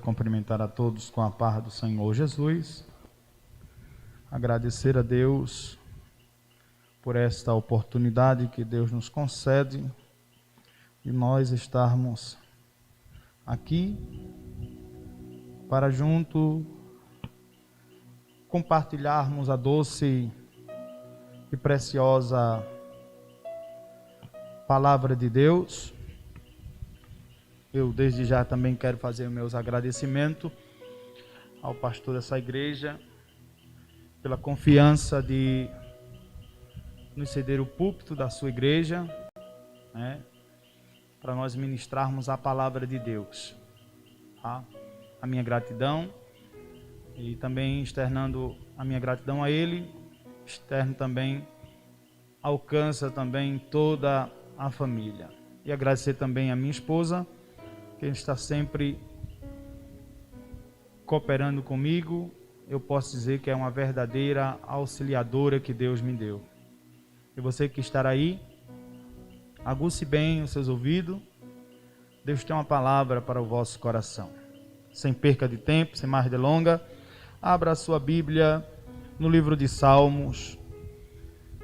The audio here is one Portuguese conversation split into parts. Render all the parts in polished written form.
Cumprimentar a todos com a paz do Senhor Jesus. Agradecer a Deus por esta oportunidade que Deus nos concede de nós estarmos aqui para junto compartilharmos a doce e preciosa palavra de Deus. Eu desde já também quero fazer meus agradecimentos ao pastor dessa igreja pela confiança de nos ceder o púlpito da sua igreja, para nós ministrarmos a palavra de Deus. Tá? A minha gratidão, e também externando a minha gratidão a ele, externo também, alcança também toda a família. E agradecer também a minha esposa, que está sempre cooperando comigo. Eu posso dizer que é uma verdadeira auxiliadora que Deus me deu. E você que está aí, aguce bem os seus ouvidos. Deus tem uma palavra para o vosso coração. Sem perca de tempo, sem mais delonga, abra a sua Bíblia no livro de Salmos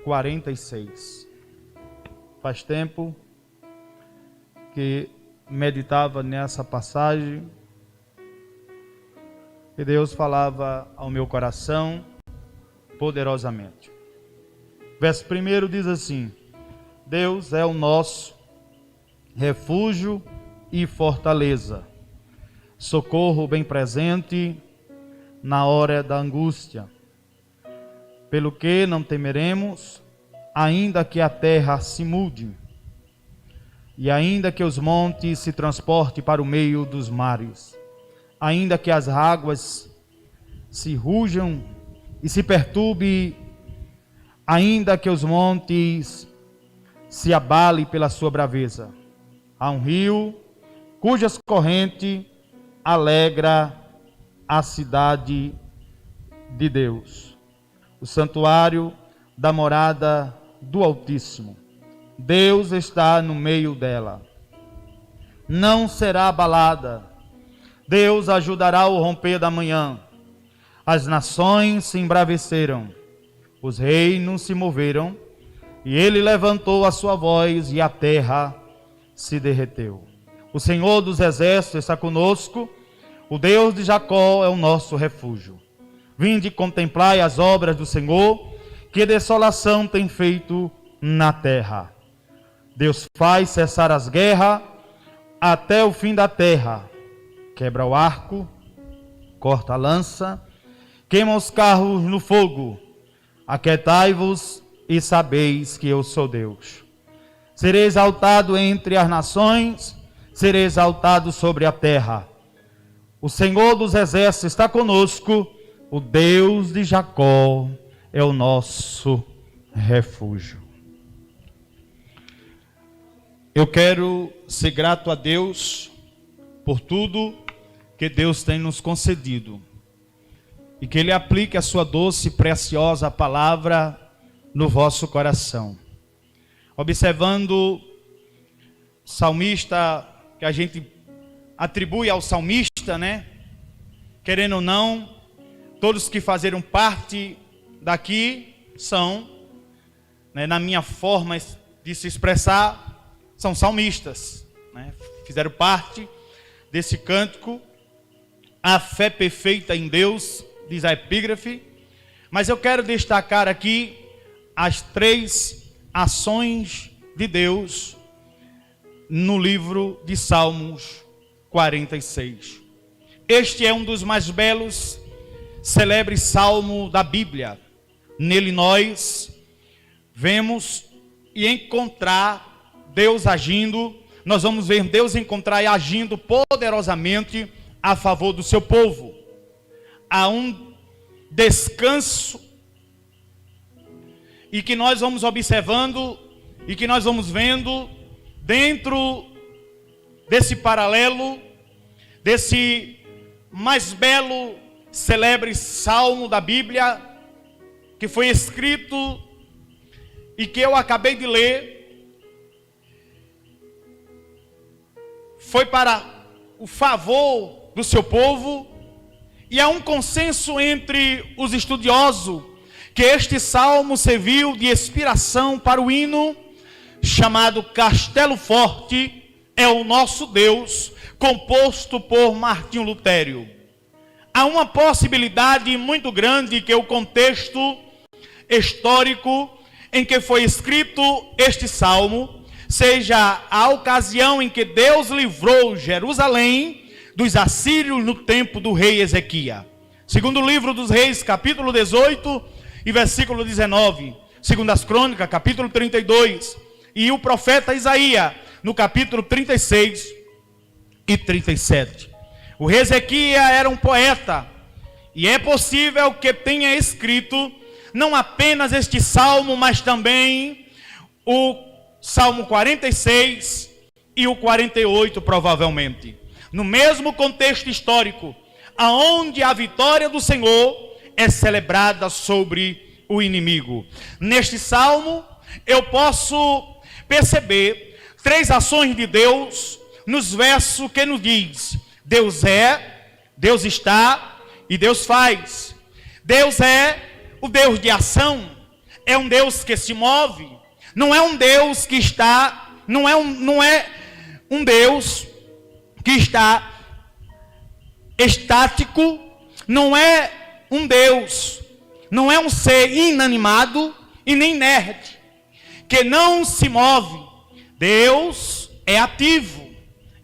46. Faz tempo que meditava nessa passagem e Deus falava ao meu coração poderosamente. Verso 1 diz assim: Deus é o nosso refúgio e fortaleza, socorro bem presente na hora da angústia. Pelo que não temeremos, ainda que a terra se mude, e ainda que os montes se transportem para o meio dos mares, ainda que as águas se rujam e se perturbem, ainda que os montes se abalem pela sua braveza, há um rio cujas correntes alegra a cidade de Deus, o santuário da morada do Altíssimo. Deus está no meio dela, não será abalada. Deus ajudará o romper da manhã. As nações se embraveceram, os reinos se moveram, e ele levantou a sua voz e a terra se derreteu. O Senhor dos exércitos está conosco, o Deus de Jacó é o nosso refúgio. Vinde contemplai as obras do Senhor, que desolação tem feito na terra. Deus faz cessar as guerras até o fim da terra. Quebra o arco, corta a lança, queima os carros no fogo. Aquietai-vos e sabeis que eu sou Deus. Serei exaltado entre as nações, serei exaltado sobre a terra. O Senhor dos exércitos está conosco, o Deus de Jacó é o nosso refúgio. Eu quero ser grato a Deus por tudo que Deus tem nos concedido, e que Ele aplique a sua doce e preciosa palavra no vosso coração. Observando o salmista, que a gente atribui ao salmista, querendo ou não, todos que fizeram parte daqui são, na minha forma de se expressar, são salmistas, fizeram parte desse cântico, a fé perfeita em Deus, diz a epígrafe. Mas eu quero destacar aqui as 3 ações de Deus no livro de Salmos 46. Este é um dos mais belos, celebres salmo da Bíblia. Nele nós vemos e encontrar Deus agindo. Nós vamos ver Deus encontrar e agindo poderosamente a favor do seu povo. Há um descanso, e que nós vamos observando e que nós vamos vendo dentro desse paralelo, desse mais belo, celebre salmo da Bíblia, que foi escrito e que eu acabei de ler. Foi para o favor do seu povo, e há um consenso entre os estudiosos que este salmo serviu de inspiração para o hino chamado Castelo Forte é o Nosso Deus, composto por Martinho Lutério. Há uma possibilidade muito grande que o contexto histórico em que foi escrito este salmo seja a ocasião em que Deus livrou Jerusalém dos assírios no tempo do rei Ezequias. Segundo o livro dos Reis, capítulo 18 e versículo 19. Segundo as Crônicas, capítulo 32. E o profeta Isaías, no capítulo 36 e 37. O rei Ezequias era um poeta, e é possível que tenha escrito não apenas este salmo, mas também o Salmo 46 e o 48, provavelmente. No mesmo contexto histórico, aonde a vitória do Senhor é celebrada sobre o inimigo. Neste salmo, eu posso perceber 3 ações de Deus nos versos que nos diz: Deus é, Deus está e Deus faz. Deus é o Deus de ação, é um Deus que se move, não é um Deus que está, não é um Deus que está estático, não é um Deus, não é um ser inanimado e nem inerte, que não se move. Deus é ativo,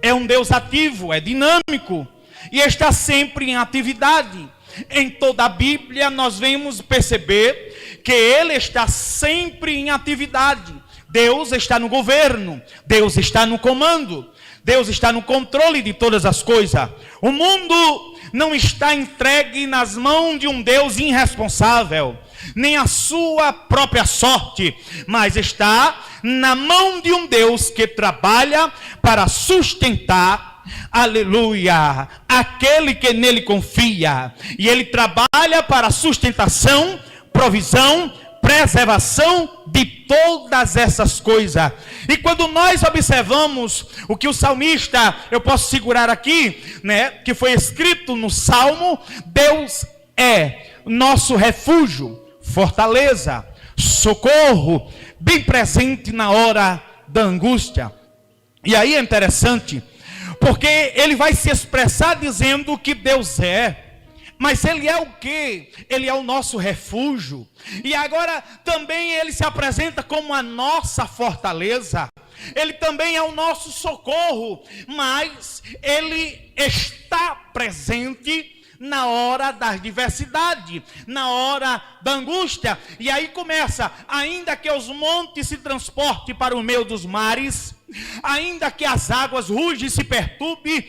é um Deus ativo, é dinâmico e está sempre em atividade. Em toda a Bíblia nós vamos perceber que Ele está sempre em atividade. Deus está no governo, Deus está no comando, Deus está no controle de todas as coisas. O mundo não está entregue nas mãos de um Deus irresponsável, nem a sua própria sorte, mas está na mão de um Deus que trabalha para sustentar, aleluia, aquele que nele confia. E ele trabalha para sustentação, provisão, preservação de todas essas coisas. E quando nós observamos o que o salmista, eu posso segurar aqui, né, que foi escrito no Salmo: Deus é nosso refúgio, fortaleza, socorro, bem presente na hora da angústia. E aí é interessante, porque ele vai se expressar dizendo que Deus é, mas Ele é o quê? Ele é o nosso refúgio. E agora também Ele se apresenta como a nossa fortaleza. Ele também é o nosso socorro, mas Ele está presente na hora da adversidade, na hora da angústia. E aí começa: ainda que os montes se transportem para o meio dos mares, ainda que as águas rugem e se perturbem,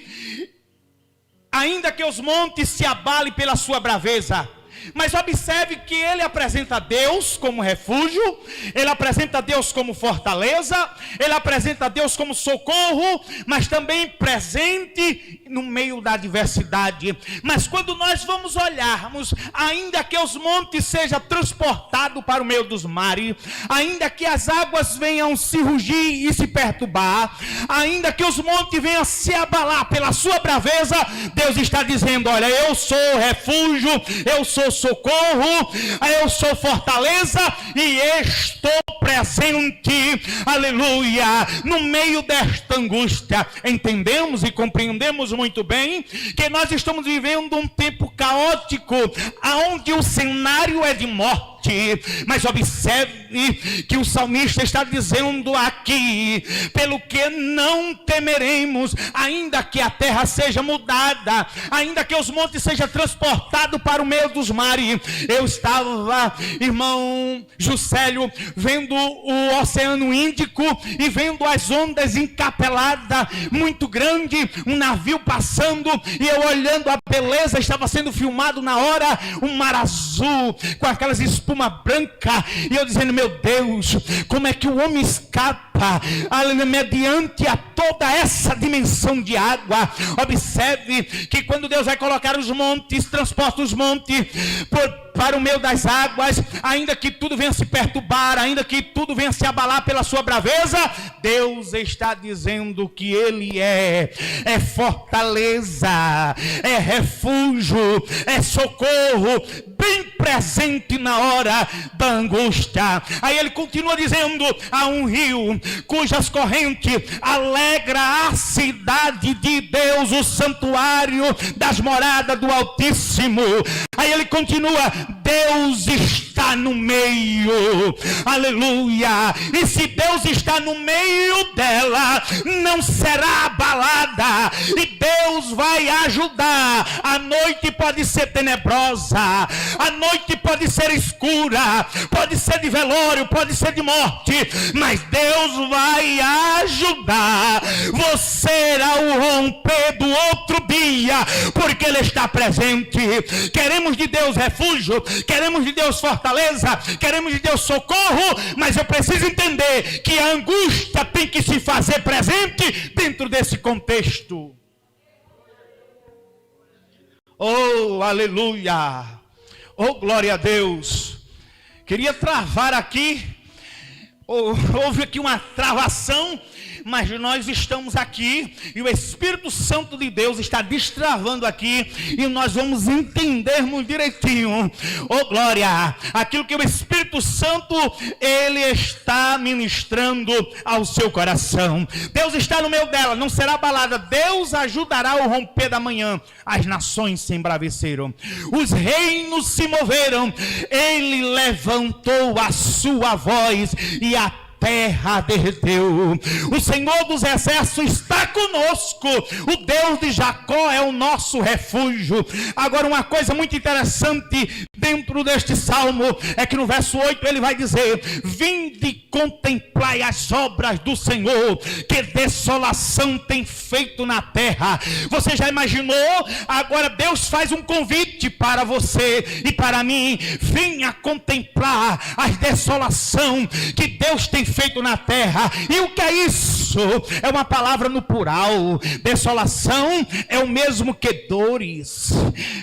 ainda que os montes se abalem pela sua braveza. Mas observe que ele apresenta Deus como refúgio, ele apresenta Deus como fortaleza, ele apresenta Deus como socorro, mas também presente no meio da adversidade. Mas quando nós vamos olharmos, ainda que os montes sejam transportados para o meio dos mares, ainda que as águas venham se rugir e se perturbar, ainda que os montes venham se abalar pela sua braveza, Deus está dizendo: olha, eu sou refúgio, eu sou socorro, eu sou fortaleza e estou presente, aleluia, no meio desta angústia. Entendemos e compreendemos muito bem que nós estamos vivendo um tempo caótico, onde o cenário é de morte. Mas observe que o salmista está dizendo aqui: pelo que não temeremos, ainda que a terra seja mudada, ainda que os montes sejam transportados para o meio dos mares. Eu estava, irmão Juscelio, vendo o Oceano Índico e vendo as ondas encapeladas, muito grande, um navio passando, e eu olhando a beleza, estava sendo filmado na hora, um mar azul, com aquelas espumas branca, e eu dizendo: meu Deus, como é que o homem escapa mediante a toda essa dimensão de água? Observe que quando Deus vai colocar os montes, transporta os montes para o meio das águas, ainda que tudo venha se perturbar, ainda que tudo venha se abalar pela sua braveza, Deus está dizendo que Ele é fortaleza, é refúgio, é socorro, bem presente na hora da angústia. Aí ele continua dizendo: há um rio cujas correntes alegra a cidade de Deus, o santuário das moradas do Altíssimo. Aí ele continua: Deus está no meio, aleluia, e se Deus está no meio dela, não será abalada, e Deus vai ajudar. A noite pode ser tenebrosa, a noite pode ser escura, pode ser de velório, pode ser de morte, mas Deus vai ajudar você ao romper do outro dia, porque Ele está presente. Queremos de Deus refúgio, queremos de Deus fortaleza, queremos de Deus socorro, mas eu preciso entender que a angústia tem que se fazer presente dentro desse contexto. Oh, aleluia! Oh, glória a Deus! Queria travar aqui, houve aqui uma travação, mas nós estamos aqui e o Espírito Santo de Deus está destravando aqui e nós vamos entendermos direitinho, oh glória, aquilo que o Espírito Santo Ele está ministrando ao seu coração. Deus está no meio dela, não será abalada. Deus ajudará o romper da manhã. As nações se embraveceram, os reinos se moveram, Ele levantou a sua voz e a terra derreteu. O Senhor dos exércitos está conosco, o Deus de Jacó é o nosso refúgio. Agora, uma coisa muito interessante dentro deste salmo é que no verso 8 ele vai dizer: vinde e contemplai as obras do Senhor, que desolação tem feito na terra. Você já imaginou? Agora Deus faz um convite para você e para mim: venha contemplar a desolação que Deus tem feito na terra. E o que é isso? É uma palavra no plural. Desolação é o mesmo que dores,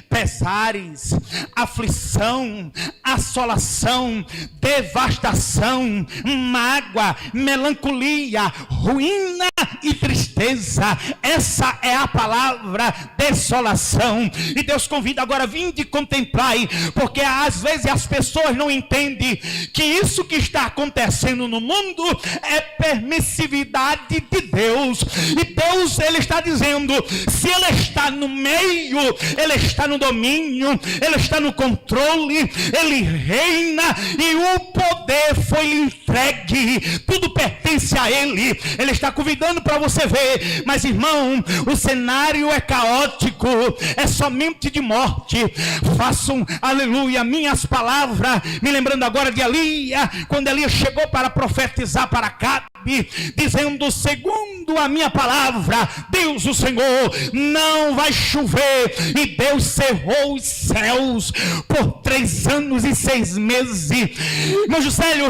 pesares, aflição, assolação, devastação, mágoa, melancolia, ruína e tristeza. Essa é a palavra desolação. E Deus convida agora: vinde e contemplai, porque às vezes as pessoas não entendem que isso que está acontecendo no mundo é permissividade de Deus. E Deus, Ele está dizendo: se Ele está no meio, Ele está no domínio, Ele está no controle, Ele reina e o poder foi entregue, tudo pertence a Ele. Ele está convidando para você ver. Mas irmão, o cenário é caótico, é somente de morte. Façam, aleluia, minhas palavras, me lembrando agora de Elias, quando Elias chegou para profetizar para Acabe, dizendo: segundo a minha palavra, Deus o Senhor, não vai chover. E Deus cerrou os céus por 3 anos e 6 meses. Meu Juscelio,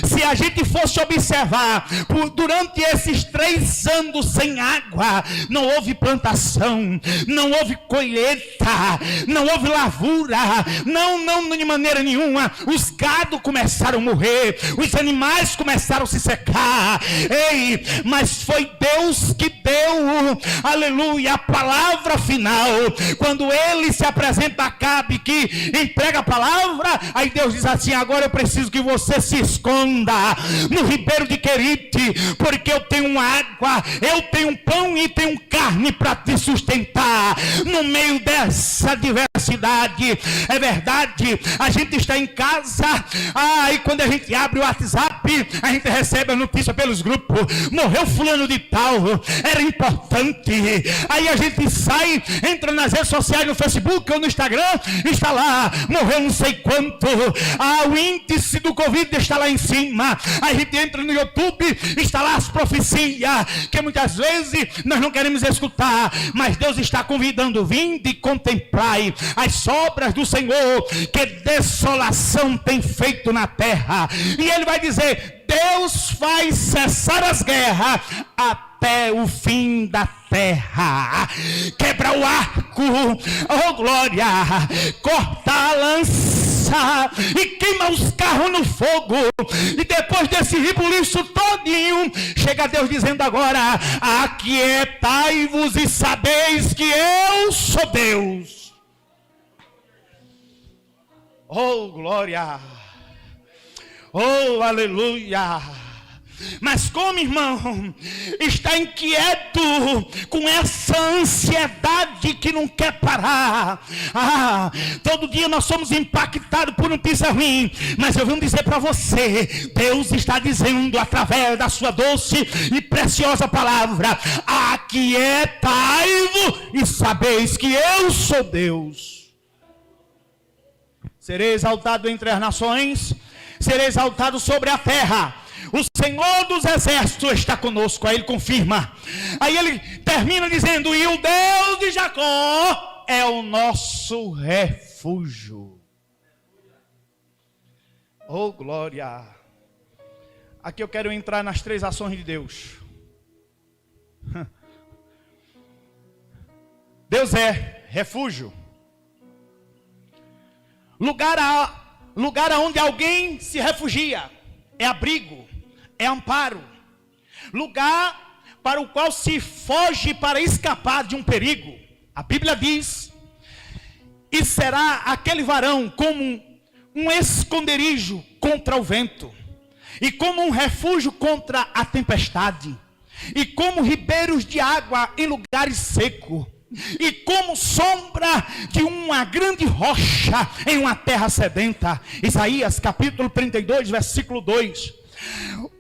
se a gente fosse observar, durante esses 3 anos sem água, não houve plantação, não houve colheita, não houve lavura, não de maneira nenhuma. Os gados começaram a morrer, os animais começaram a se secar. Ei, mas foi Deus que deu, aleluia, a palavra final. Quando Ele se apresenta a Acabe, que entrega a palavra, aí Deus diz assim: agora eu preciso que você se esconda no ribeiro de Querite, porque eu tenho água, eu tenho pão e tenho carne para te sustentar no meio dessa diversidade. É verdade, a gente está em casa, e quando a gente abre o WhatsApp, a gente recebe a notícia pelos grupos: morreu fulano de tal, era importante. Aí a gente sai, entra nas redes sociais, no Facebook ou no Instagram, está lá: morreu não sei quanto, o índice do Covid está lá em cima. Aí a gente entra no YouTube, está lá as profecias, que muitas vezes nós não queremos escutar, mas Deus está convidando: vinde e contemplai as obras do Senhor, que desolação tem feito na terra. E ele vai dizer: Deus faz cessar as guerras até o fim da terra. Quebra o arco, oh glória, corta a lança e queima os carros no fogo. E depois desse rebuliço todinho, chega Deus dizendo agora: aquietai-vos e sabeis que eu sou Deus. Oh glória, oh aleluia. Mas como, irmão, está inquieto com essa ansiedade que não quer parar. Todo dia nós somos impactados por notícia ruim. Mas eu venho dizer para você, Deus está dizendo através da sua doce e preciosa palavra: aquietai-vos e sabeis que eu sou Deus. Serei exaltado entre as nações, serei exaltado sobre a terra. O Senhor dos exércitos está conosco. Aí ele confirma. Aí ele termina dizendo: e o Deus de Jacó é o nosso refúgio. Oh glória. Aqui eu quero entrar nas 3 ações de Deus. Deus é refúgio, lugar aonde alguém se refugia, é abrigo, é amparo, lugar para o qual se foge para escapar de um perigo. A Bíblia diz: e será aquele varão como um esconderijo contra o vento, e como um refúgio contra a tempestade, e como ribeiros de água em lugares secos, e como sombra de uma grande rocha em uma terra sedenta. Isaías capítulo 32, versículo 2.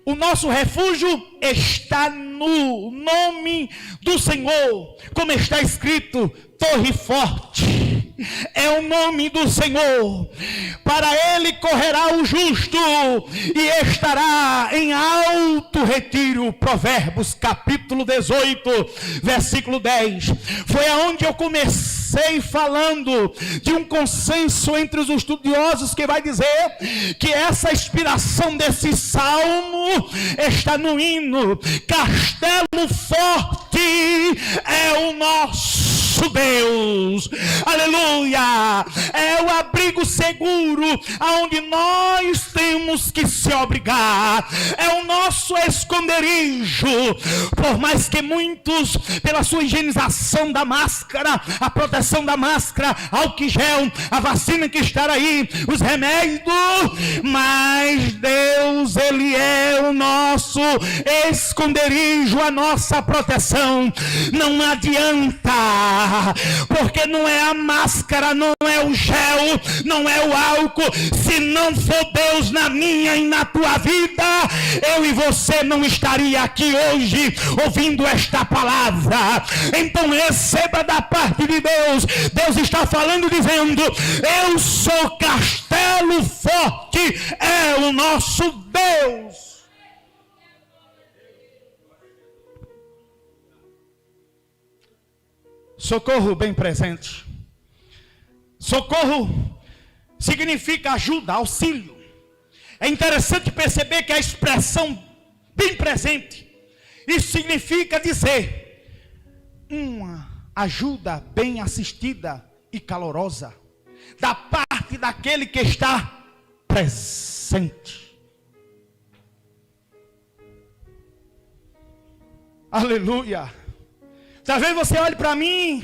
O nosso refúgio está no nome do Senhor, como está escrito: torre forte é o nome do Senhor, para ele correrá o justo e estará em alto retiro. Provérbios capítulo 18, versículo 10. Foi aonde eu comecei falando de um consenso entre os estudiosos que vai dizer que essa inspiração desse salmo está no hino: castelo forte é o nosso Deus, aleluia, é o abrigo seguro aonde nós temos que se abrigar, é o nosso esconderijo. Por mais que muitos, pela sua higienização da máscara, a proteção da máscara, álcool gel, a vacina que está aí, os remédios, mas Deus, Ele é o nosso esconderijo, a nossa proteção. Não adianta, porque não é a máscara, não é o gel, não é o álcool. Se não for Deus na minha e na tua vida, eu e você não estaria aqui hoje ouvindo esta palavra. Então receba da parte de Deus. Deus está falando dizendo: eu sou castelo forte, é o nosso Deus. Socorro bem presente. Socorro significa ajuda, auxílio. É interessante perceber que a expressão bem presente, isso significa dizer uma ajuda bem assistida e calorosa da parte daquele que está presente. Aleluia. Talvez você olhe para mim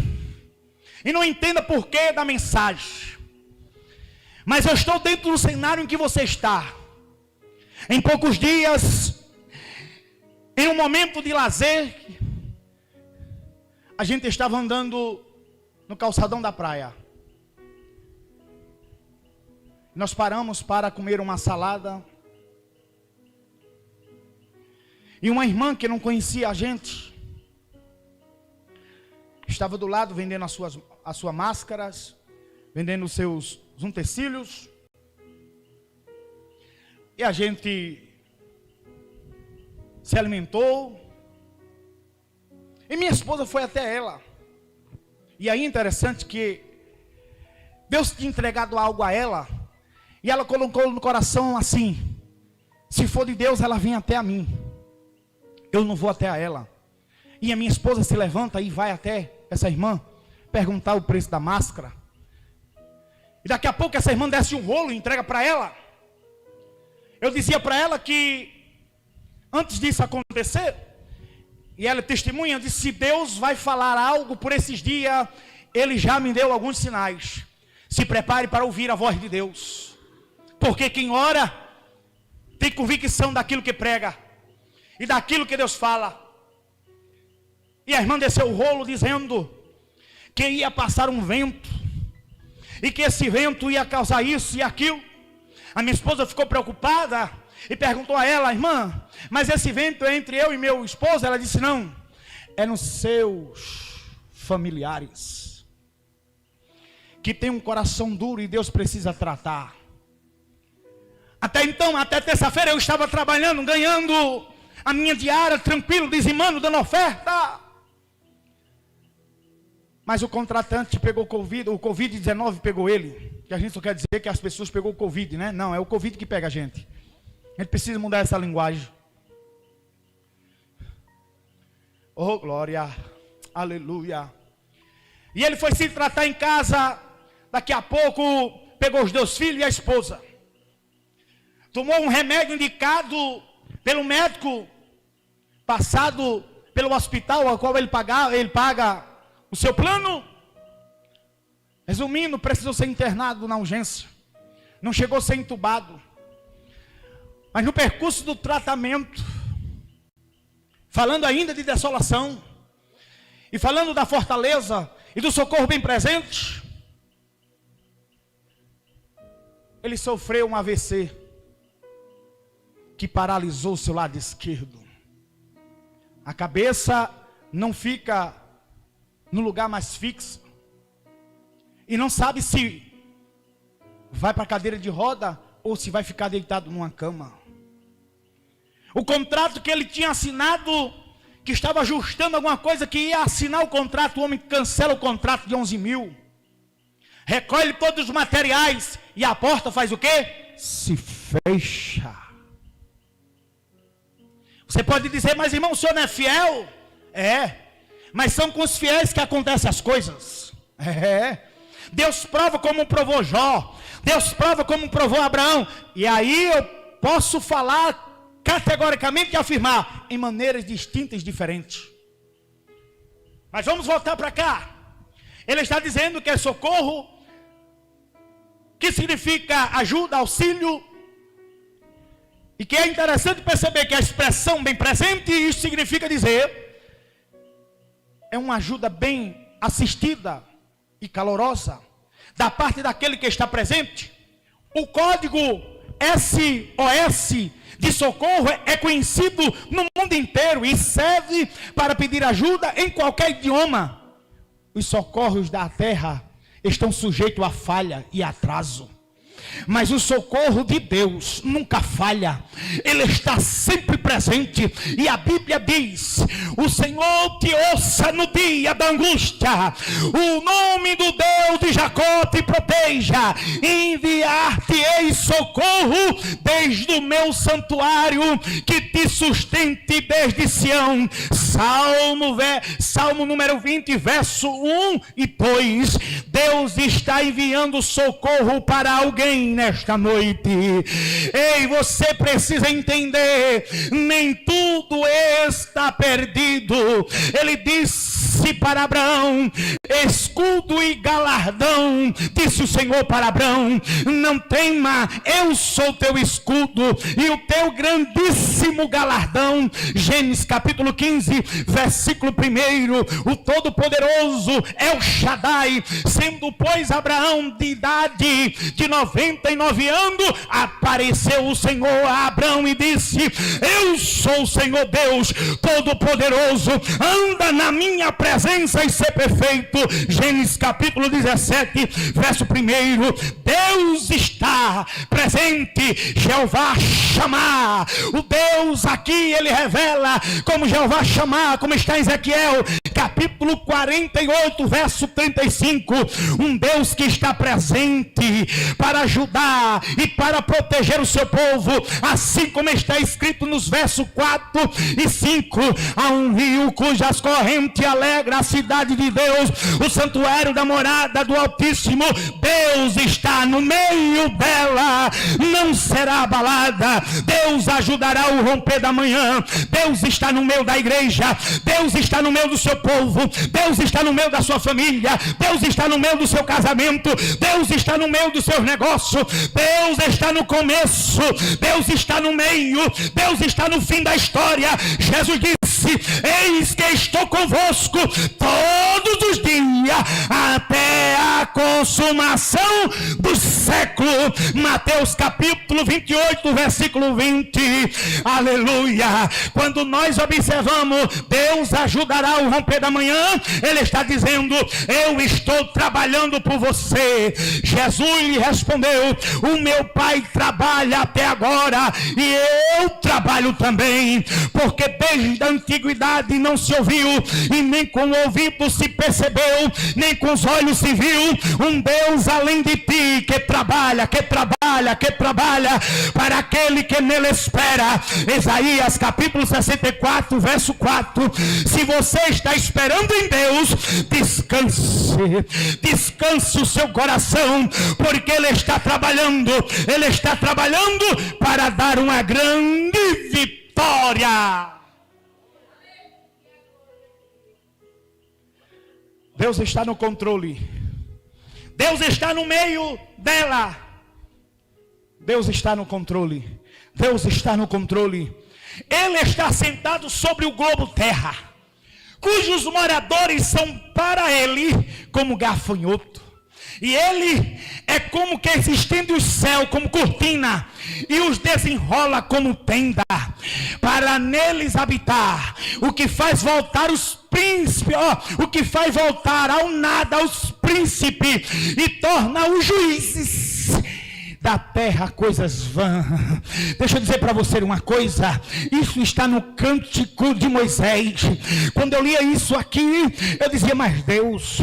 e não entenda porquê da mensagem, mas eu estou dentro do cenário em que você está. Em poucos dias, em um momento de lazer, a gente estava andando no calçadão da praia. Nós paramos para comer uma salada. E uma irmã que não conhecia a gente estava do lado vendendo as suas máscaras, vendendo os seus utensílios. E a gente se alimentou. E minha esposa foi até ela. E aí é interessante que Deus tinha entregado algo a ela, e ela colocou no coração assim: se for de Deus, ela vem até a mim, eu não vou até a ela. E a minha esposa se levanta e vai até essa irmã perguntar o preço da máscara. E daqui a pouco essa irmã desce um rolo e entrega para ela. Eu dizia para ela que antes disso acontecer, e ela testemunha, eu disse: se Deus vai falar algo por esses dias, Ele já me deu alguns sinais. Se prepare para ouvir a voz de Deus, porque quem ora tem convicção daquilo que prega e daquilo que Deus fala. E a irmã desceu o rolo dizendo que ia passar um vento, e que esse vento ia causar isso e aquilo. A minha esposa ficou preocupada e perguntou a ela: irmã, mas esse vento é entre eu e meu esposo? Ela disse: não, é nos seus familiares, que tem um coração duro e Deus precisa tratar. Até então, até terça-feira eu estava trabalhando, ganhando a minha diária, tranquilo, dizimando, dando oferta. Mas o contratante pegou Covid, o Covid-19 pegou ele. Que a gente só quer dizer que as pessoas pegou o Covid, né? Não, é o Covid que pega a gente. A gente precisa mudar essa linguagem. Oh, glória, aleluia. E ele foi se tratar em casa. Daqui a pouco pegou os 2 filhos e a esposa. Tomou um remédio indicado pelo médico, passado pelo hospital ao qual ele paga o seu plano. Resumindo, precisou ser internado na urgência. Não chegou a ser entubado. Mas no percurso do tratamento, falando ainda de desolação, e falando da fortaleza e do socorro bem presente, ele sofreu um AVC que paralisou o seu lado esquerdo. A cabeça não fica no lugar mais fixo, e não sabe se vai para a cadeira de roda ou se vai ficar deitado numa cama. O contrato que ele tinha assinado, que estava ajustando alguma coisa, que ia assinar o contrato, o homem cancela o contrato de 11 mil, recolhe todos os materiais, e a porta faz o quê? Se fecha. Você pode dizer: mas irmão, o senhor não é fiel? É, mas são com os fiéis que acontecem as coisas. Deus prova como provou Jó, Deus prova como provou Abraão. E aí eu posso falar categoricamente e afirmar em maneiras distintas e diferentes. Mas vamos voltar para cá. Ele está dizendo que é socorro, que significa ajuda, auxílio. E que é interessante perceber que a expressão bem presente, isso significa dizer, é uma ajuda bem assistida e calorosa, da parte daquele que está presente. O código SOS de socorro é conhecido no mundo inteiro e serve para pedir ajuda em qualquer idioma. Os socorros da terra estão sujeitos a falha e atraso, mas o socorro de Deus nunca falha. Ele está sempre presente. E a Bíblia diz: o Senhor te ouça no dia da angústia, o nome do Deus de Jacó te proteja, enviar-te-ei socorro desde o meu santuário, que te sustente desde Sião. Salmo número 20, verso 1 e 2. Deus está enviando socorro para alguém nesta noite. Ei, você precisa entender: nem tudo está perdido. Ele disse para Abraão: escudo e galardão. Disse o Senhor para Abraão: não tema, eu sou teu escudo e o teu grandíssimo galardão. Gênesis capítulo 15, versículo 1. O Todo-Poderoso El Shaddai, sendo pois Abraão de idade de 99 anos, apareceu o Senhor a Abraão e disse: eu sou o Senhor Deus Todo-Poderoso, anda na minha presença e ser perfeito. Gênesis capítulo 17, verso 1. Deus está presente. Jeová Chamar, o Deus aqui ele revela como Jeová Chamar, como está em Ezequiel capítulo 48, verso 35. Um Deus que está presente para ajudar e para proteger o seu povo, assim como está escrito nos versos 4 e 5. Há um rio cujas correntes alegra a cidade de Deus, o santuário da morada do Altíssimo. Deus está no meio dela, não será abalada. Deus ajudará o romper da manhã. Deus está no meio da igreja. Deus está no meio do seu povo. Deus está no meio da sua família. Deus está no meio do seu casamento. Deus está no meio do seu negócio. Deus está no começo. Deus está no meio. Deus está no fim da história. Jesus disse: eis que estou convosco todos os dias até a consumação do século. Mateus capítulo 28, versículo 20. Aleluia. Quando nós observamos Deus ajudará o romper da manhã, Ele está dizendo: eu estou trabalhando por você. Jesus lhe respondeu: o meu Pai trabalha até agora e eu trabalho também, porque desde a antiguidade não se ouviu, e nem com o ouvido se percebeu, nem com os olhos se viu um Deus além de ti, que trabalha para aquele que nele espera. Isaías capítulo 64, verso 4. Se você está esperando em Deus, descanse o seu coração, porque Ele está trabalhando para dar uma grande vitória. Deus está no controle. Deus está no meio dela. Deus está no controle. Deus está no controle. Ele está sentado sobre o globo terra, cujos moradores são para ele como gafanhoto. E ele é como que estende o céu como cortina e os desenrola como tenda, para neles habitar. O que faz voltar os príncipes, o que faz voltar ao nada os príncipes e torna os juízes da terra coisas vãs. Deixa eu dizer para você uma coisa. Isso está no cântico de Moisés. Quando eu lia isso aqui, eu dizia: mas Deus,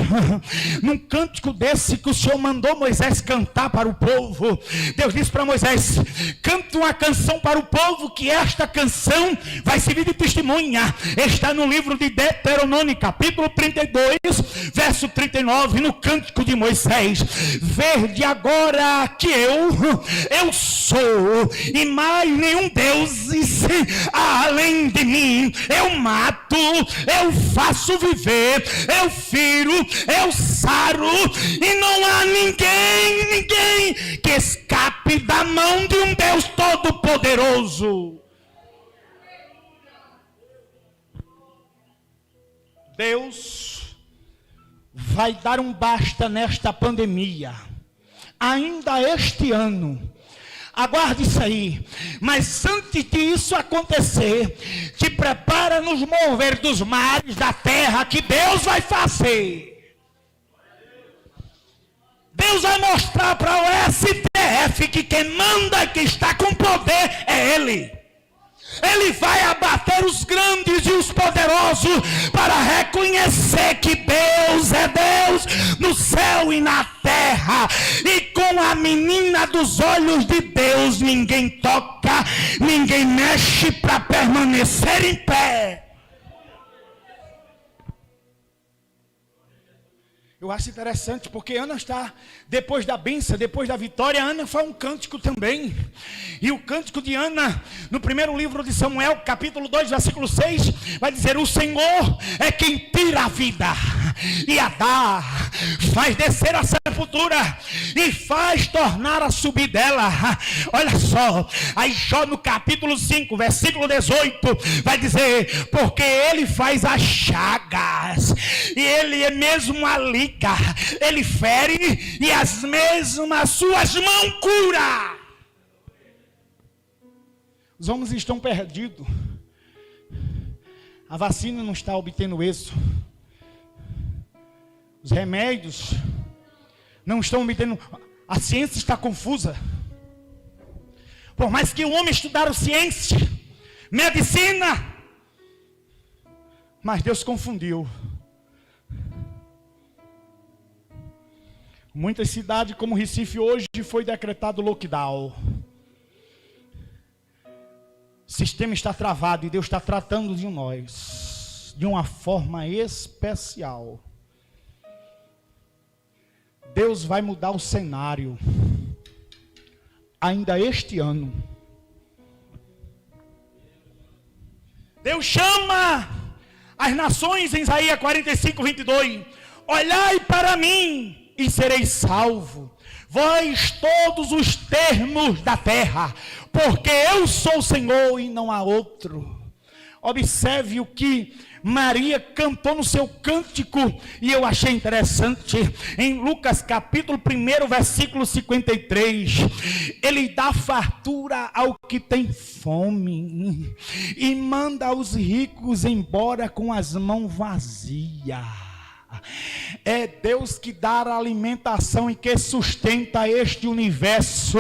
num cântico desse que o Senhor mandou Moisés cantar para o povo, Deus disse para Moisés: canta uma canção para o povo, que esta canção vai servir de testemunha. Está no livro de Deuteronômio capítulo 32, verso 39, no cântico de Moisés: vede agora que eu sou, e mais nenhum Deus além de mim. Eu mato, eu faço viver, eu firo, eu saro, e não há ninguém que escape da mão de um Deus todo-poderoso. Deus vai dar um basta nesta pandemia ainda este ano. Aguarde isso aí. Mas antes disso acontecer, te prepara nos mover dos mares da terra, que Deus vai fazer. Deus vai mostrar para o STF que quem manda e que está com poder é Ele. Ele vai abater os grandes e os poderosos para reconhecer que Deus é Deus no céu e na terra. E com a menina dos olhos de Deus ninguém toca, ninguém mexe para permanecer em pé. Eu acho interessante porque Ana está, depois da bênção, depois da vitória, Ana faz um cântico também. E o cântico de Ana, no primeiro livro de Samuel, capítulo 2, versículo 6, vai dizer: o Senhor é quem tira a vida e a dá, faz descer a sepultura e faz tornar a subir dela. Olha só, aí Jó no capítulo 5, versículo 18, vai dizer: porque Ele faz as chagas, e Ele é mesmo ali, Ele fere, e as mesmas suas mãos cura. Os homens estão perdidos. A vacina não está obtendo êxito. Os remédios não estão obtendo. A ciência está confusa. Por mais que o homem estudaram ciência, medicina, mas Deus confundiu. Muitas cidades como Recife hoje foi decretado lockdown. O sistema está travado e Deus está tratando de nós de uma forma especial. Deus vai mudar o cenário ainda este ano. Deus chama as nações em Isaías 45:22. Olhai para mim e sereis salvo, vós todos os termos da terra, porque eu sou o Senhor e não há outro. Observe o que Maria cantou no seu cântico, e eu achei interessante, em Lucas capítulo 1, versículo 53, ele dá fartura ao que tem fome, e manda os ricos embora com as mãos vazias. É Deus que dá a alimentação e que sustenta este universo,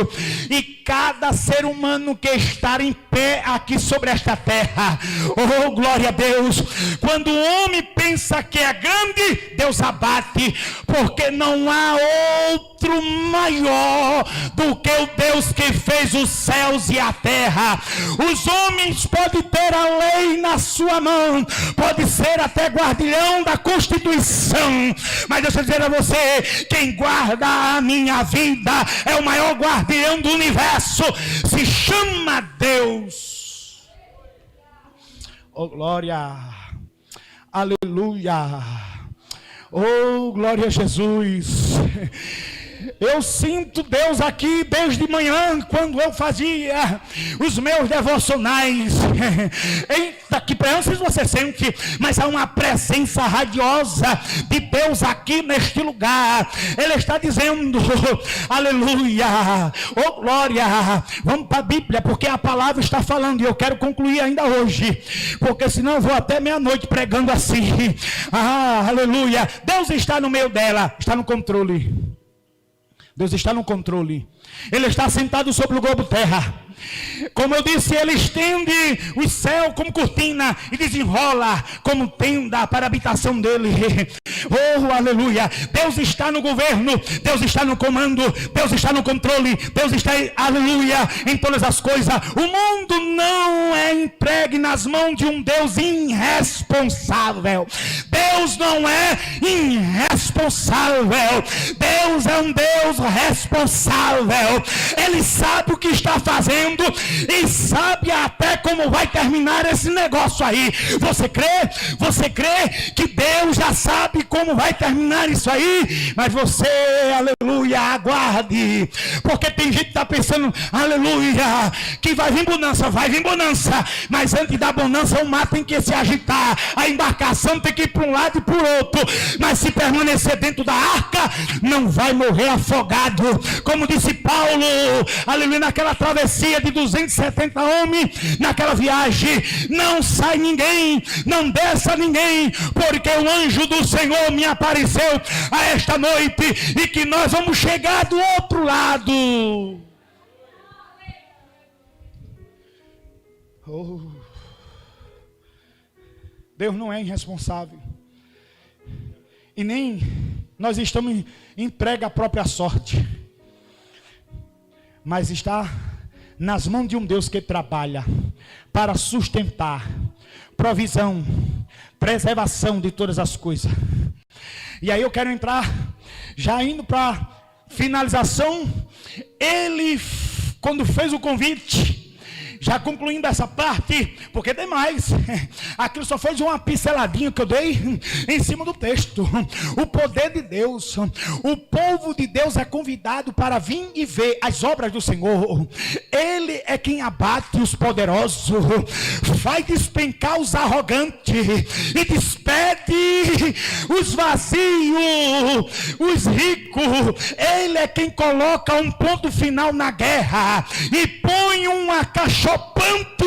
e cada ser humano que está em pé aqui sobre esta terra. Oh, glória a Deus! Quando o homem pensa que é grande, Deus abate, porque não há outro maior do que o Deus que fez os céus e a terra. Os homens podem ter a lei na sua mão, pode ser até guardião da Constituição, mas deixa eu dizer a você, quem guarda a minha vida é o maior guardião do universo, se chama Deus. Oh, glória, aleluia, oh, glória a Jesus. Eu sinto Deus aqui desde manhã, quando eu fazia os meus devocionais. Eita, que presença, não sei se você sente, mas há uma presença radiosa de Deus aqui neste lugar. Ele está dizendo, aleluia, oh glória. Vamos para a Bíblia, porque a palavra está falando, e eu quero concluir ainda hoje, porque senão eu vou até meia-noite pregando assim. Aleluia. Deus está no meio dela, está no controle. Deus está no controle. Ele está sentado sobre o globo terra. Como eu disse, ele estende o céu como cortina e desenrola como tenda para a habitação dele. Oh, aleluia. Deus está no governo, Deus está no comando, Deus está no controle, Deus está, aleluia, em todas as coisas. O mundo não é entregue nas mãos de um Deus irresponsável. Deus não é irresponsável. Deus é um Deus responsável. Ele sabe o que está fazendo e sabe até como vai terminar esse negócio aí. Você crê? Você crê que Deus já sabe como vai terminar isso aí? Mas você, aleluia, aguarde, porque tem gente que está pensando, aleluia, que vai vir bonança, mas antes da bonança o mar tem que se agitar, a embarcação tem que ir para um lado e para o outro, mas se permanecer dentro da arca, não vai morrer afogado, como disse Paulo, aleluia, naquela travessia de 270 homens, naquela viagem, não sai ninguém, não desça ninguém, porque o anjo do Senhor me apareceu a esta noite, e que nós vamos chegar do outro lado. Oh. Deus não é irresponsável, e nem nós estamos entregue à própria sorte, mas está nas mãos de um Deus que trabalha para sustentar, provisão, preservação de todas as coisas. E aí eu quero entrar, já indo para finalização. Ele, quando fez o convite, já concluindo essa parte, porque tem mais, aquilo só foi de uma pinceladinha que eu dei em cima do texto. O poder de Deus, o povo de Deus é convidado para vir e ver as obras do Senhor. Ele é quem abate os poderosos, vai despencar os arrogantes e despede os vazios, os ricos. Ele é quem coloca um ponto final na guerra e põe uma cachopante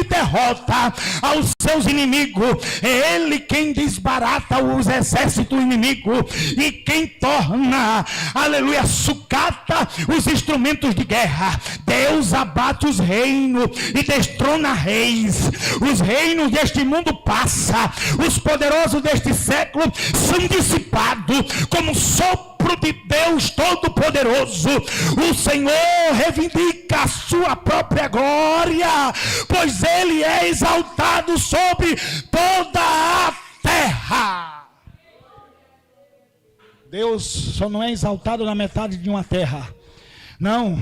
derrota aos seus inimigos. É ele quem desbarata os exércitos inimigos e quem torna, aleluia, sucata os instrumentos de guerra. Deus abate os reinos e destrona reis. Os reinos deste mundo passam, os poderosos deste século são dissipados como sopro sopro de Deus Todo-Poderoso, o Senhor reivindica a sua própria glória, pois Ele é exaltado sobre toda a terra. Deus só não é exaltado na metade de uma terra. Não,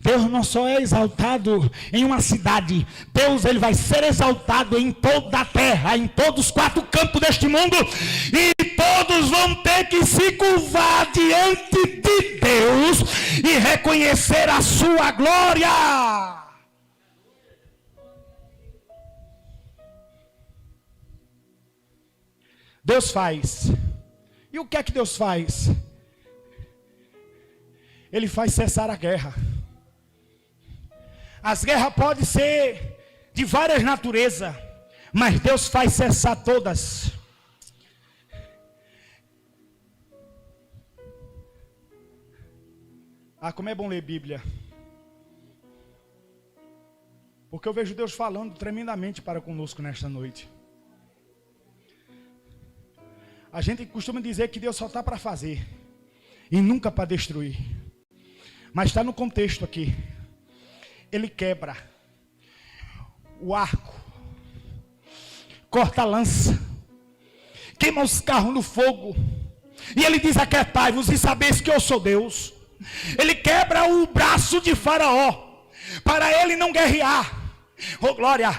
Deus não só é exaltado em uma cidade. Deus, ele vai ser exaltado em toda a terra, em todos os 4 campos deste mundo. E todos vão ter que se curvar diante de Deus e reconhecer a sua glória. Deus faz. E o que é que Deus faz? Ele faz cessar a guerra. As guerras podem ser de várias naturezas, mas Deus faz cessar todas. Como é bom ler Bíblia. Porque eu vejo Deus falando tremendamente para conosco nesta noite. A gente costuma dizer que Deus só está para fazer e nunca para destruir. Mas está no contexto aqui. Ele quebra o arco, corta a lança, queima os carros no fogo. E ele diz: aquietai-vos e sabeis que eu sou Deus. Ele quebra o braço de Faraó, para ele não guerrear. Oh glória,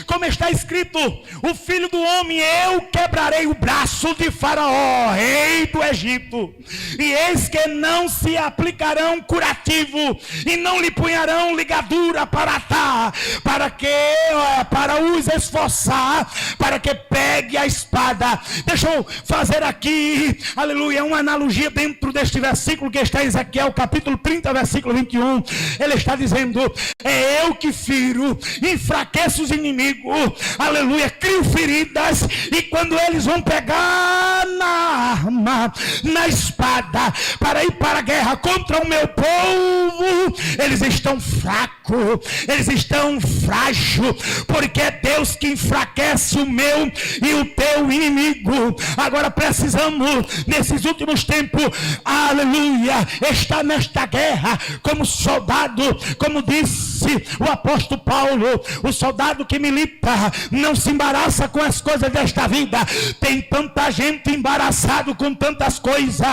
como está escrito: o filho do homem, eu quebrarei o braço de Faraó, rei do Egito, e eis que não se aplicarão curativo, e não lhe punharão ligadura para atar, para os esforçar, para que pegue a espada. Deixa eu fazer aqui, aleluia, uma analogia dentro deste versículo que está em Ezequiel capítulo 30, versículo 21. Ele está dizendo: é eu que firo, enfraqueço os inimigos, aleluia, crio feridas, e quando eles vão pegar na arma, na espada, para ir para a guerra contra o meu povo, eles estão fracos, eles estão frágeis, porque é Deus que enfraquece o meu e o teu inimigo. Agora precisamos, nesses últimos tempos, aleluia, estar nesta guerra como soldado, como disse o apóstolo Paulo: o soldado que milita não se embaraça com as coisas desta vida. Tem tanta gente embaraçado com tantas coisas,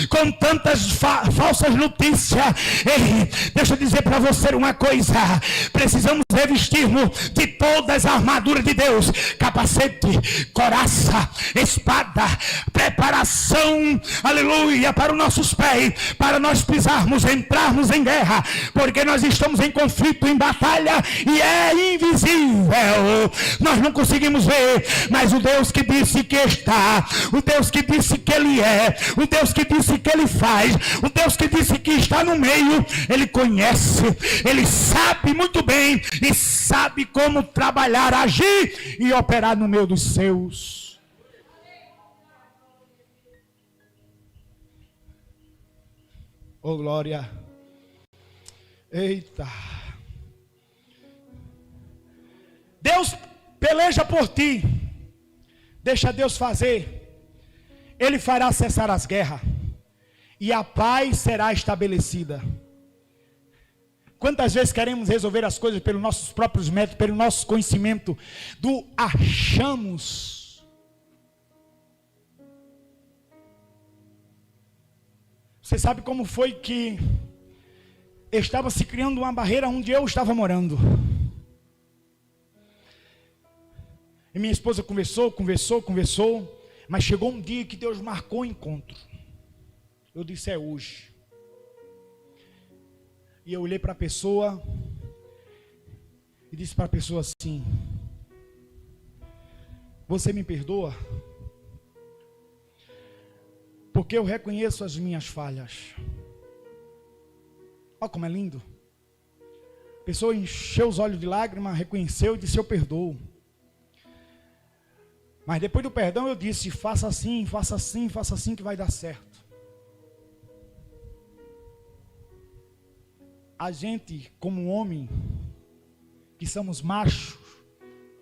com tantas falsas notícias. Ei, deixa eu dizer para você uma coisa: precisamos revestir-nos de todas as armaduras de Deus: capacete, coraça, espada, preparação, aleluia, para os nossos pés, para nós pisarmos, entrarmos em guerra, porque nós estamos em conflito, em batalha, e é invisível, nós não conseguimos ver, mas o Deus que disse que está, o Deus que disse que Ele é, o Deus que disse que Ele faz, o Deus que disse que está no meio, Ele conhece, Ele sabe muito bem, e sabe como trabalhar, agir e operar no meio dos seus. Oh glória, eita. Deus peleja por ti, deixa Deus fazer, Ele fará cessar as guerras, e a paz será estabelecida. Quantas vezes queremos resolver as coisas pelos nossos próprios métodos, pelo nosso conhecimento, do achamos. Você sabe como foi que estava se criando uma barreira onde eu estava morando? E minha esposa conversou, mas chegou um dia que Deus marcou o encontro. Eu disse: é hoje. E eu olhei para a pessoa e disse para a pessoa assim: você me perdoa? Porque eu reconheço as minhas falhas. Olha como é lindo. A pessoa encheu os olhos de lágrimas, reconheceu e disse: eu perdoo. Mas depois do perdão eu disse: faça assim, faça assim, faça assim que vai dar certo. A gente, como homem, que somos machos,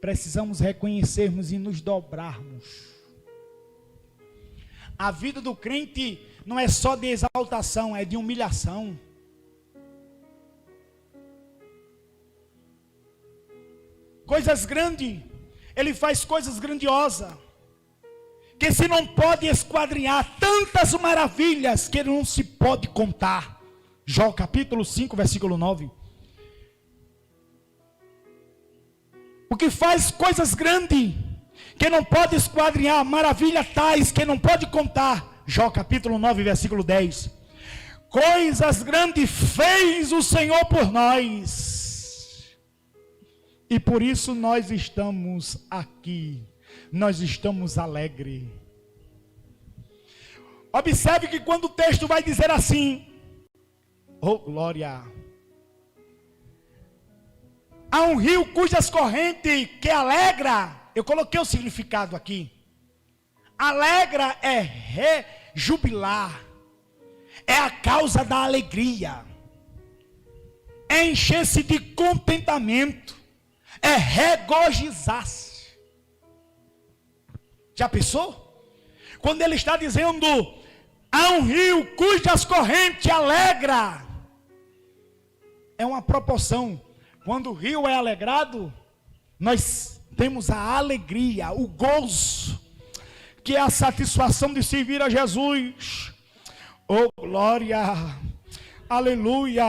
precisamos reconhecermos e nos dobrarmos. A vida do crente não é só de exaltação, é de humilhação. Coisas grandes, ele faz coisas grandiosas, que se não pode esquadrinhar, tantas maravilhas que não se pode contar. Jó capítulo 5, versículo 9. Porque faz coisas grandes, que não pode esquadrinhar, maravilhas tais que não pode contar. Jó capítulo 9, versículo 10. Coisas grandes fez o Senhor por nós. E por isso nós estamos aqui. Nós estamos alegres. Observe que quando o texto vai dizer assim: oh glória, há um rio cujas correntes que alegra. Eu coloquei o significado aqui. Alegra é rejubilar, é a causa da alegria, é encher-se de contentamento, é regozijar-se. Já pensou? Quando ele está dizendo, há um rio cujas correntes alegra, é uma proporção. Quando o rio é alegrado, nós temos a alegria, o gozo, que é a satisfação de servir a Jesus. Oh glória, aleluia.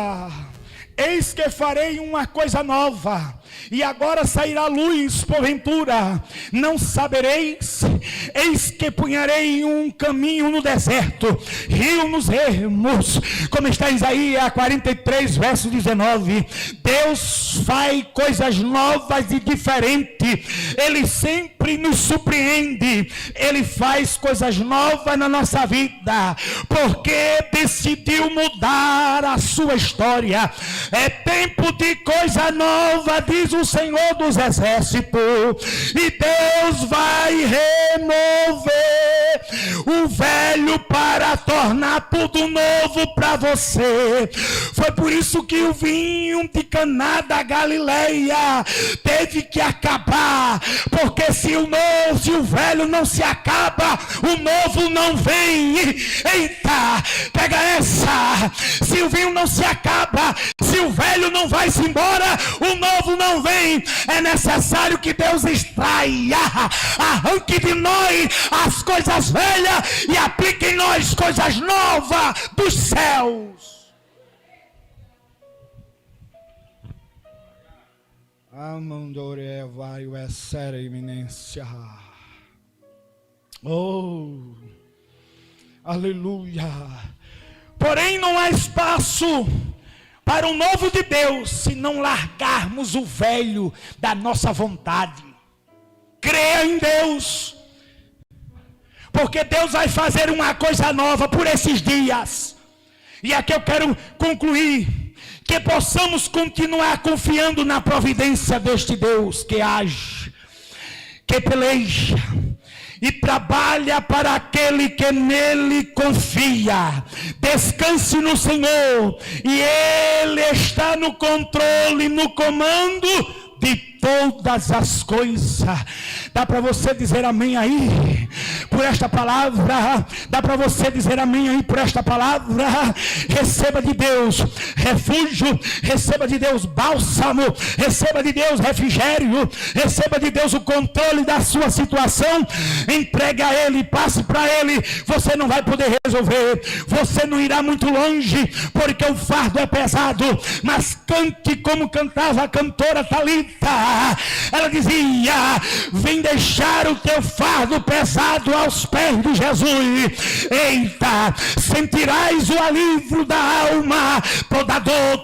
Eis que farei uma coisa nova, e agora sairá luz porventura, não sabereis. Eis que punharei um caminho no deserto, rio nos ermos, como está em Isaías 43, verso 19. Deus faz coisas novas e diferentes, Ele sempre nos surpreende, Ele faz coisas novas na nossa vida, porque decidiu mudar a sua história. É tempo de coisa nova, diz o Senhor dos Exércitos, e Deus vai remover o velho para tornar tudo novo para você. Foi por isso que o vinho de Caná da Galileia teve que acabar, porque se o velho não se acaba, o novo não vem. Eita, pega essa. Se o vinho não se acaba, se o velho não vai se embora, o novo não vem. É necessário que Deus extraia, arranque de nós as coisas velhas e aplique em nós coisas novas dos céus. Amandore vai o essere iminência. Oh, aleluia. Porém não há espaço para o novo de Deus se não largarmos o velho da nossa vontade. Creia em Deus, porque Deus vai fazer uma coisa nova por esses dias. E aqui eu quero concluir, que possamos continuar confiando na providência deste Deus que age, que peleja e trabalha para aquele que nele confia. Descanse no Senhor, e Ele está no controle, no comando de todas as coisas. Dá para você dizer amém aí por esta palavra? Dá para você dizer amém aí por esta palavra? Receba de Deus refúgio, receba de Deus bálsamo, receba de Deus refrigério, receba de Deus o controle da sua situação. Entregue a Ele, passe para Ele. Você não vai poder resolver, você não irá muito longe, porque o fardo é pesado. Mas cante como cantava a cantora Thalita. Ela dizia: vem deixar o teu fardo pesado aos pés de Jesus. Eita, sentirás o alívio da alma. Toda dor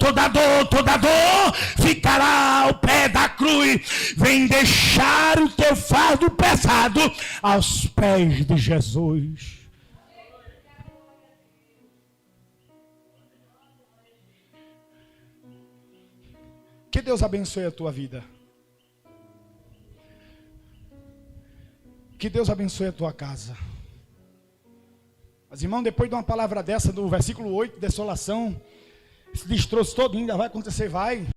ficará ao pé da cruz. Vem deixar o teu fardo pesado aos pés de Jesus. Que Deus abençoe a tua vida. Que Deus abençoe a tua casa. Mas irmão, depois de uma palavra dessa, do versículo 8, desolação, esse destroço todo ainda vai acontecer, vai.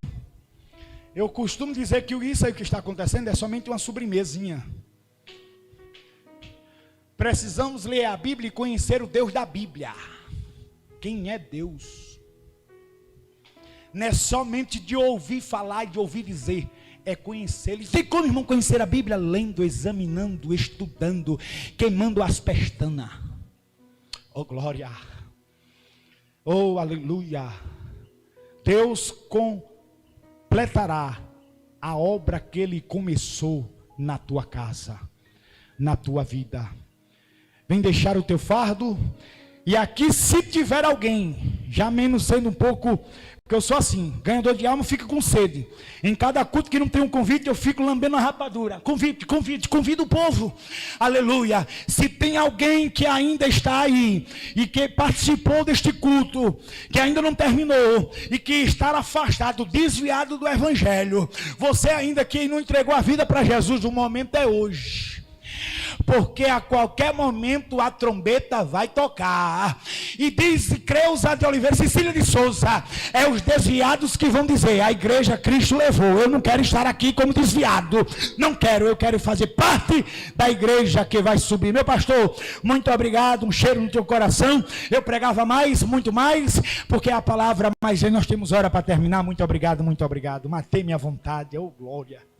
Eu costumo dizer que isso aí que está acontecendo é somente uma sobremesinha. Precisamos ler a Bíblia e conhecer o Deus da Bíblia. Quem é Deus? Não é somente de ouvir falar, de ouvir dizer, é conhecê-lo. Tem como, irmão, conhecer a Bíblia? Lendo, examinando, estudando, queimando as pestanas. Oh, glória! Oh, aleluia! Deus completará a obra que Ele começou na tua casa, na tua vida. Vem deixar o teu fardo. E aqui, se tiver alguém, já menos sendo um pouco, porque eu sou assim, ganhador de alma, fica com sede. Em cada culto que não tem um convite, eu fico lambendo a rapadura. Convido o povo. Aleluia. Se tem alguém que ainda está aí, e que participou deste culto, que ainda não terminou, e que está afastado, desviado do Evangelho, você ainda que não entregou a vida para Jesus, o momento é hoje. Porque a qualquer momento a trombeta vai tocar. E diz Creuza de Oliveira, Cecília de Souza, é os desviados que vão dizer: a igreja Cristo levou, eu não quero estar aqui como desviado, não quero, eu quero fazer parte da igreja que vai subir. Meu pastor, muito obrigado, um cheiro no teu coração. Eu pregava mais, muito mais, porque é a palavra, mas nós temos hora para terminar. Muito obrigado, matei minha vontade, oh glória.